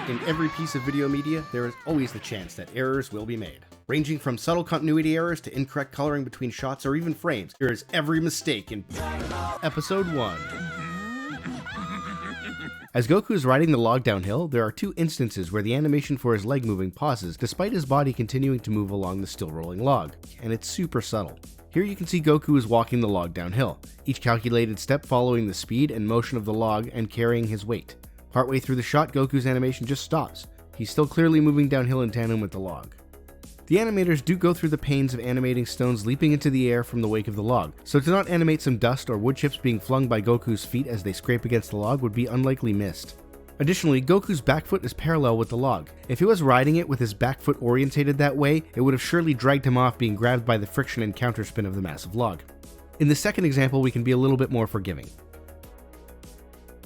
In every piece of video media, there is always the chance that errors will be made. Ranging from subtle continuity errors to incorrect coloring between shots or even frames, there is every mistake in Episode 1. As Goku is riding the log downhill, there are two instances where the animation for his leg moving pauses despite his body continuing to move along the still rolling log, and it's super subtle. Here you can see Goku is walking the log downhill, each calculated step following the speed and motion of the log and carrying his weight. Partway through the shot, Goku's animation just stops. He's still clearly moving downhill in tandem with the log. The animators do go through the pains of animating stones leaping into the air from the wake of the log, so to not animate some dust or wood chips being flung by Goku's feet as they scrape against the log would be unlikely missed. Additionally, Goku's back foot is parallel with the log. If he was riding it with his back foot orientated that way, it would have surely dragged him off being grabbed by the friction and counterspin of the massive log. In the second example, we can be a little bit more forgiving.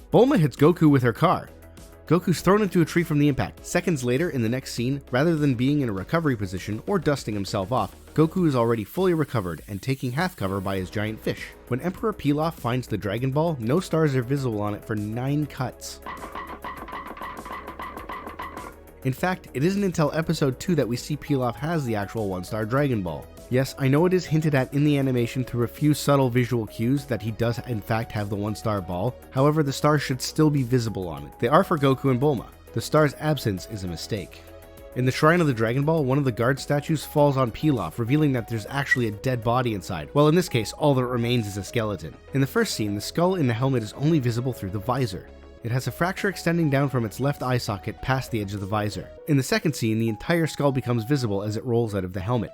Bulma hits Goku with her car. Goku's thrown into a tree from the impact. Seconds later, in the next scene, rather than being in a recovery position or dusting himself off, Goku is already fully recovered and taking half cover by his giant fish. When Emperor Pilaf finds the Dragon Ball, no stars are visible on it for 9 cuts. In fact, it isn't until episode 2 that we see Pilaf has the actual 1-star Dragon Ball. Yes, I know it is hinted at in the animation through a few subtle visual cues that he does in fact have the 1-star ball, however the stars should still be visible on it. They are for Goku and Bulma. The star's absence is a mistake. In the Shrine of the Dragon Ball, one of the guard statues falls on Pilaf, revealing that there's actually a dead body inside, while in this case all that remains is a skeleton. In the first scene, the skull in the helmet is only visible through the visor. It has a fracture extending down from its left eye socket past the edge of the visor. In the second scene, the entire skull becomes visible as it rolls out of the helmet.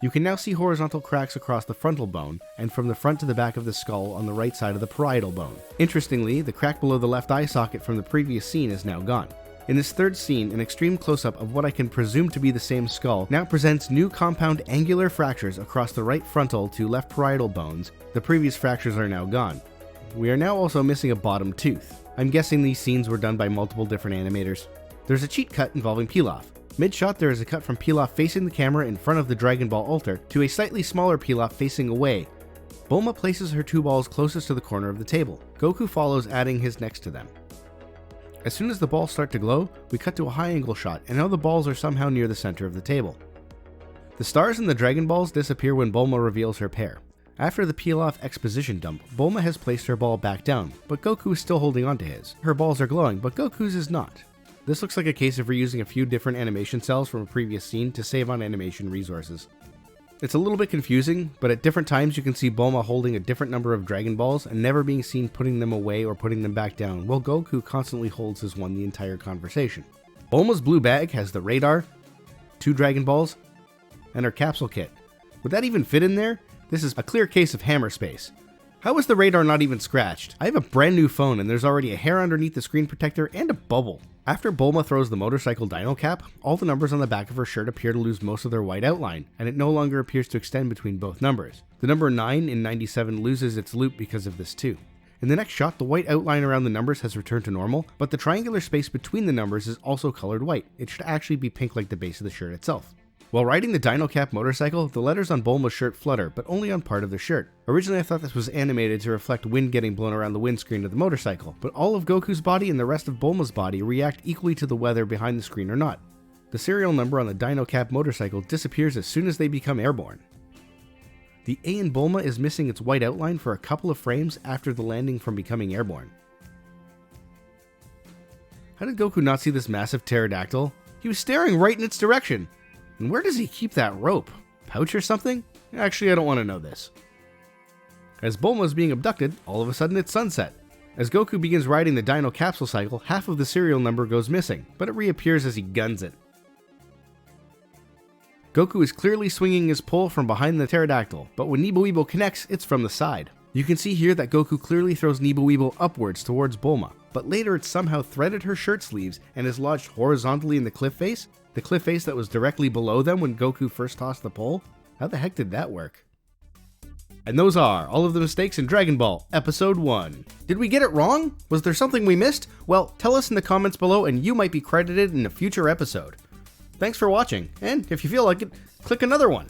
You can now see horizontal cracks across the frontal bone, and from the front to the back of the skull on the right side of the parietal bone. Interestingly, the crack below the left eye socket from the previous scene is now gone. In this third scene, an extreme close-up of what I can presume to be the same skull now presents new compound angular fractures across the right frontal to left parietal bones. The previous fractures are now gone. We are now also missing a bottom tooth. I'm guessing these scenes were done by multiple different animators. There's a cheat cut involving Pilaf. Mid-shot, there is a cut from Pilaf facing the camera in front of the Dragon Ball altar to a slightly smaller Pilaf facing away. Bulma places her 2 balls closest to the corner of the table. Goku follows, adding his next to them. As soon as the balls start to glow, we cut to a high-angle shot, and now the balls are somehow near the center of the table. The stars in the Dragon Balls disappear when Bulma reveals her pair. After the Pilaf exposition dump, Bulma has placed her ball back down, but Goku is still holding onto his. Her balls are glowing, but Goku's is not. This looks like a case of reusing a few different animation cells from a previous scene to save on animation resources. It's a little bit confusing, but at different times you can see Bulma holding a different number of Dragon Balls and never being seen putting them away or putting them back down, while Goku constantly holds his one the entire conversation. Bulma's blue bag has the radar, 2 Dragon Balls, and her capsule kit. Would that even fit in there? This is a clear case of hammer space. How is the radar not even scratched? I have a brand new phone and there's already a hair underneath the screen protector and a bubble. After Bulma throws the motorcycle dino cap, all the numbers on the back of her shirt appear to lose most of their white outline, and it no longer appears to extend between both numbers. The number 9 in 97 loses its loop because of this too. In the next shot, the white outline around the numbers has returned to normal, but the triangular space between the numbers is also colored white. It should actually be pink like the base of the shirt itself. While riding the Dino Cap motorcycle, the letters on Bulma's shirt flutter, but only on part of the shirt. Originally I thought this was animated to reflect wind getting blown around the windscreen of the motorcycle, but all of Goku's body and the rest of Bulma's body react equally to the weather behind the screen or not. The serial number on the Dino Cap motorcycle disappears as soon as they become airborne. The A in Bulma is missing its white outline for a couple of frames after the landing from becoming airborne. How did Goku not see this massive pterodactyl? He was staring right in its direction! And where does he keep that rope? Pouch or something? Actually, I don't want to know this. As Bulma is being abducted, all of a sudden it's sunset. As Goku begins riding the Dino Capsule cycle, half of the serial number goes missing, but it reappears as he guns it. Goku is clearly swinging his pole from behind the pterodactyl, but when Nebuibo connects, it's from the side. You can see here that Goku clearly throws Nebuibo upwards towards Bulma, but later it somehow threaded her shirt sleeves and is lodged horizontally in the cliff face? The cliff face that was directly below them when Goku first tossed the pole? How the heck did that work? And those are all of the mistakes in Dragon Ball Episode 1. Did we get it wrong? Was there something we missed? Well, tell us in the comments below and you might be credited in a future episode. Thanks for watching, and if you feel like it, click another one.